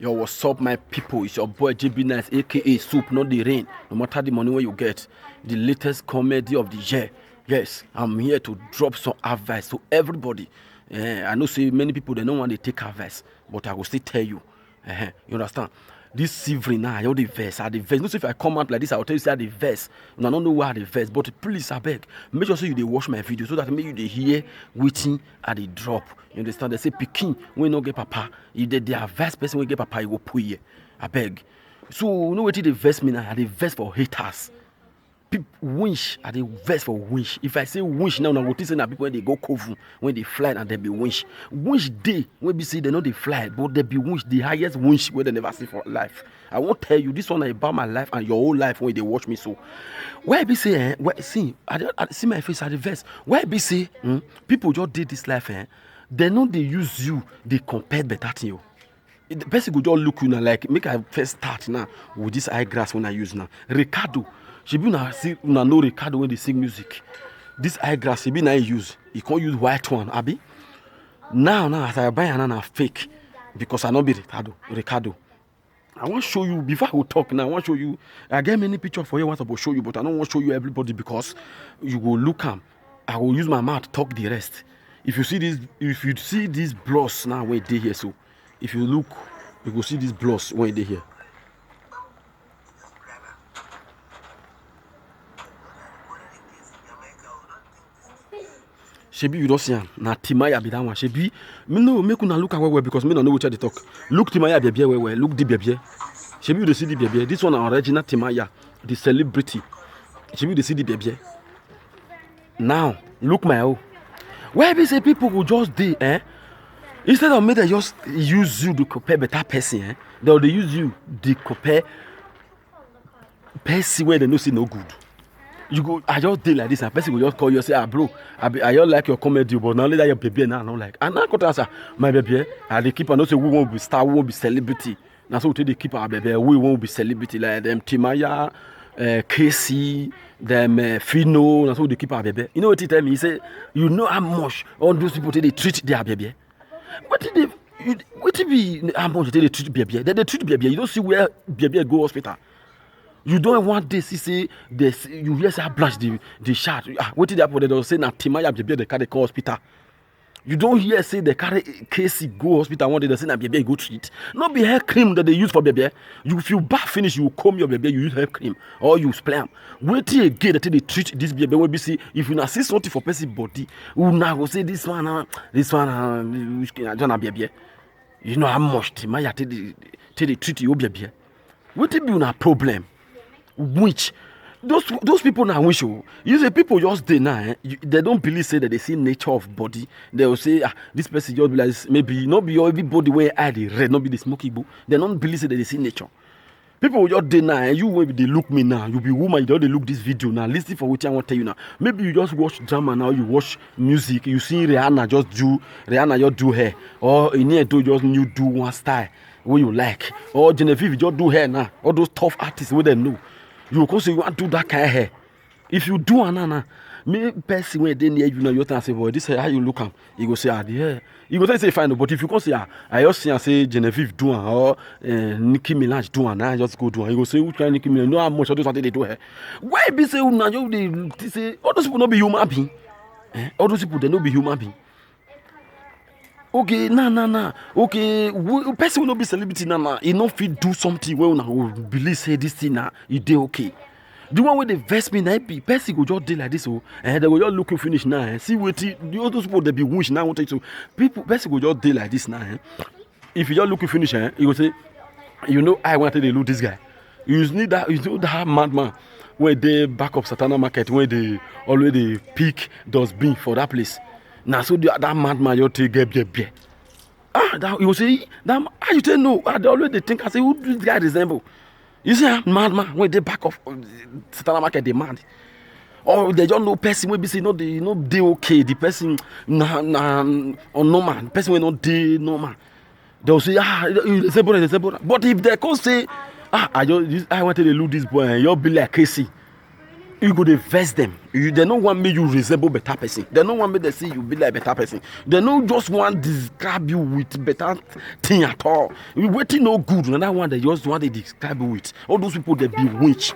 Yo, what's up, my people? It's your boy JB Nice, aka Soup, not the rain. No matter the money where you get, the latest comedy of the year. Yes, I'm here to drop some advice to everybody. I know say many people they don't want to take advice, but I will still tell you. You understand? This silvery now, I the verse. I the verse. Not if I come out like this, I will tell you say I the verse. And I don't know where the verse, but please, I beg, make sure so you they watch my video so that make you they hear waiting at the drop. You understand? They say Peking when no get papa. If they are verse person will get papa, you go put here. I beg. So you know what the verse mean? I the verse for haters. Winch at the verse for winch. If I say winch now, I will say that people when they go cover, when they fly and they be winch. Winch day when we see they know they fly, but they be winch the highest winch where they never see for life. I won't tell you this one about my life and your whole life when they watch me. So why be say see I see my face at the verse. Why be say people just did this life they know they use you, they compare better to you. The person go just look you now like make I first start now with this eye grass when I use now. Ricardo. She be na know Ricardo when they sing music. This eye grass, she be na use. You can't use white one, Abi. Now as I buy another fake because I not be Ricardo. I want to show you before I will talk now. I want to show you. I get many pictures for you. I want to show you, but I don't want to show you everybody because you will look am. I will use my mouth to talk the rest. If you see this bloss now where they here, so if you look, you will see this bloss where they here. Shebi you don't see him. Na Timaya be that one. Shebi me no make una look away because me no know what they talk. Look Timaya bebe where look the bebe. Shebi you dey see the bebe. This one original Timaya, the celebrity. Shebi you dey see the bebe. Now look my own. Why be say people will just dey instead of me they just use you to compare better person they will use you to compare person where they no see no good. You go, I just did like this, and person will just call you and say, bro, I just like your comedy, but now that your baby now, I don't like. And I got to answer, my baby, and they keep on say we won't be star, we won't be celebrity. Now so they keep our baby, we won't be celebrity like them Timaya, Casey, them Fino, and so they keep our baby. You know what he tell me? He say, you know how much all those people they treat their baby. What did they be how much they treat baby? They treat baby. You don't see where baby go hospital. You don't want this. Say this. You hear say blast the shot. What did happen? They don't say na Timaya baby they carry go hospital. You don't hear say they carry Casey go hospital. One day they say na baby go treat. Not be hair cream that they use for baby. You if you bath finish, you comb your baby. You use hair cream or you spray am. Wait till again that they treat this baby. When we see if you na see something for person body, you now go say this one, John baby. You know how much Timaya till they treat your baby. What it be una problem? Which those people now wish you say people just they now they don't believe say that they see nature of body. They will say this person just be like this. Maybe not be everybody where I the red, not be the smoky boo. They don't believe say that they see nature. People will just they now you when they look me now, you be woman, you don't they look this video now. Listen for what I want to tell you now. Maybe you just watch drama now, you watch music, you see Rihanna just do hair, or in here do just new do one style what you like, or Genevieve just do hair now. All those tough artists what they know. You go say you want to do that kind of hair. If you do anana, me person when they near you know you say, boy, this hair how you look am. You go say the hair. You go say fine, but if you come say I just see and say Genevieve do or Nicki Minaj do I just go do. You go say which kind Nicki Minaj know how much of those they do hair. Why be say una you they say all those people not be human being? All those people they not be human being. Okay, nah. Okay, person will not be celebrity nah. He not fit do something where una will believe say this thing nah. He dey okay. The one where they vest me na be person go just dey like this they go just look you finish now. See wetin all those people they be wish now want to people person go just dey like this now. If you just look you finish you go say you know I wanted to look this guy. You know that madman where they back up Satana market where they always they pick dustbin for that place. Now so that madman you take get that you say that how you tell no I always they think I say who this guy resemble. You see madman when they back of Satana market they mad. Or they don't know person will be say no they okay the person na or normal person will not dey normal. They'll say resemble but if they can say I wanted to lose this boy and you'll be like Casey. You go to vex them. They don't want me you resemble better person. They don't want me to see you be like better person. They don't just want to describe you with better thing at all. You waiting no good. And that one they just want to describe you with. All those people they be winch.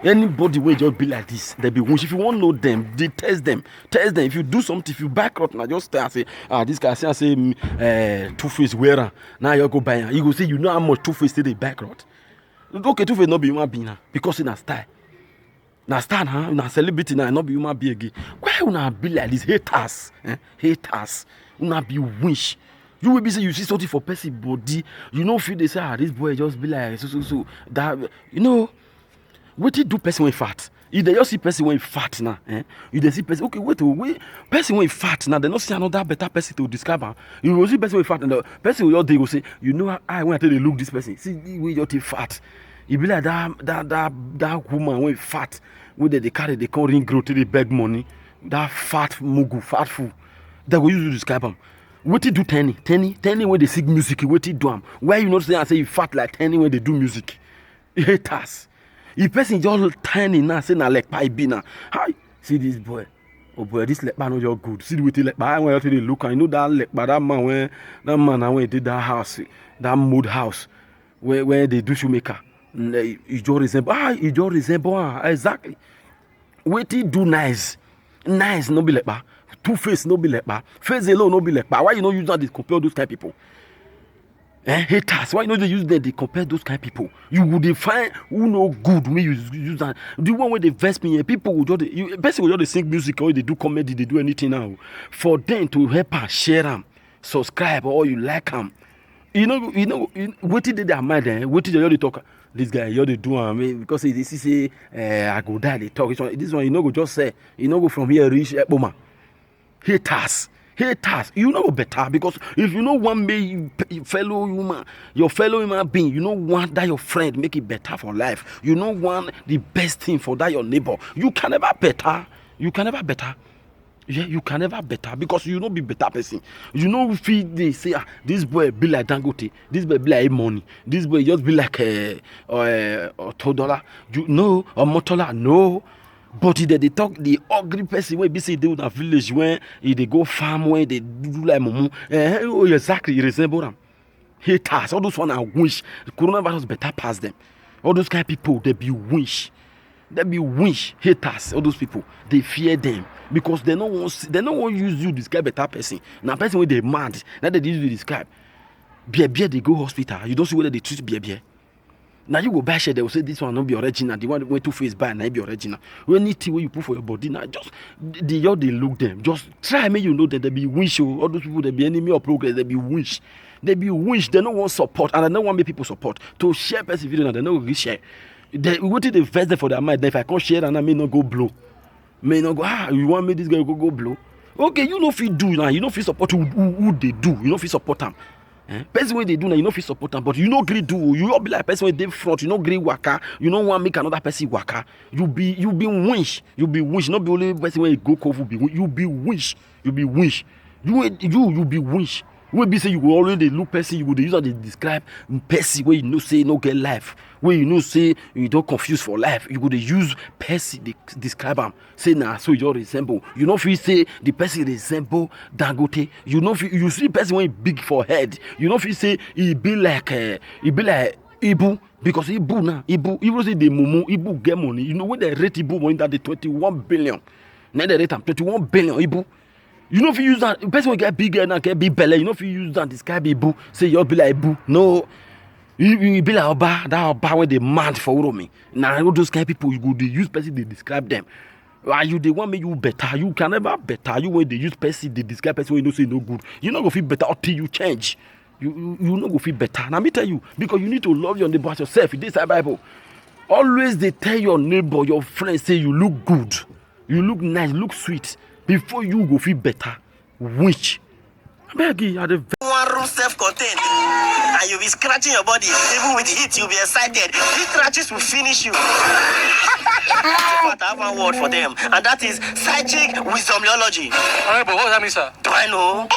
Anybody will just be like this. They be winch. If you want to know them, they test them. Test them. If you do something, if you back out, now just start and say, this guy say Two-Face wearer. Now you go buy him. You go say, you know how much Two-Face they back out. Okay, Two-Face not be human being now because in a style. Now stand, huh? Now celebrity now, not be human being again. Why una be like this? Haters, haters. Una be wish. You will be say you see something for person body. You know, feel they say this boy just be like so. That you know, what you do person when fat. If they just see person when fat now, if they see person, okay, wait, person when fat now, they not see another better person to describe her. You will see person when fat, and the person will they will say, you know, I want to look this person. See, we just fat. It be like that woman when fat, when they carry they call ring growth, they beg money. That fat mugu, fat fool. That we use to describe them. What you do Tenny when they sing music, what you do them? Why you not say I say you fat like Tenny when they do music? Haters. If person just tiny now, say na like pie be now. Hi, see this boy. Oh boy, this leg man not good. See the way leg man when you look, I know that leg but that man when he did that house, that mud house, where they do shoemaker. You just resemble exactly. What he do nice no be like that. Two-Face no be like that. Face alone no be like that. Why you not use that to compare those kind of people? Haters, why you not use that to compare those kind of people? You would define who no good when you use that. The one where they vest me, people will just person will just sing music or they do comedy, they do anything now. For them to help and share them, subscribe or you like them. You know, what did they mind? What did they talk? This guy, you they do because he say, I go die. They talk. This one, you know, go just say, you know, go from here reach Boma. Haters, you know better because if you know one may fellow human, your fellow human being, you know want that your friend make it better for life. You know want the best thing for that your neighbor. You can never better. Yeah, you can never better because you know be better person. You know if they say this boy be like Dangote, this boy be like money, this boy just be like $2. You know or Motola, no. But they talk the ugly person when be say they in a village when they go farm when they do like mumu. Exactly resemble them. Haters, all those one I wish coronavirus better pass them. All those kind of people they be wish. They be wish haters, all those people, they fear them because they don't want use you to describe better person. Now person when they mad, now they use you to describe. Beer, they go hospital. You don't see whether they treat beer. Now you go buy share, they will say this one not be original. The one went Two-Face buy and be original. Anything where you put for your body now, just they look them. Just try make you know that they be wish. All those people they be enemy of progress, they be wish. They be wish. They don't want support and they don't want make people support to share person video. They don't really share. They what did they invest for their mind? If I can't share and I may not go blow. May not go, you want me this guy go blow? Okay, you know if you do now, you know if you support who they do, you know if you support them. Person when they do now, you know if you support them, but you know agree do, you all be like person when they front, you know agree waka, you know want make another person waka. You be wish, not be only person when you go cover you be wish. You be wish. You will be say you will already look person, you will use how they describe person where you know say no get life, where you know say you don't confuse for life. You would use person they describe them. Say nah, so you resemble. You know if you say the person resemble Dangote, you know if you see person when big for head, you know if you say he be like Ibu because Ibu now Ibu say the mumu Ibu get money. You know when they rate Ibu money that the 21 billion. Now they rate him 21 billion Ibu. You know if you use that, the person will get bigger and get big belly. You know if you use that, describe a boo, say you'll be like boo. No, you be like Oba, that Oba where they mad for me. Now all those kind of people, you go they use person they describe them. Why you they want me you better? You can never better. You when they use person they describe person when you don't say no good. You not go feel better until you change. You not go feel better. Now me tell you because you need to love your neighbor as yourself. This is Bible. Always they tell your neighbor, your friend say you look good, you look nice, look sweet. Before you go feel better, which I beg you, the one room self-contained, and you'll be scratching your body. Even with heat, you'll be excited. These scratches will finish you. But I have one word for them, and that is psychic wisdomology. Alright, but what does that mean, sir? Do I know?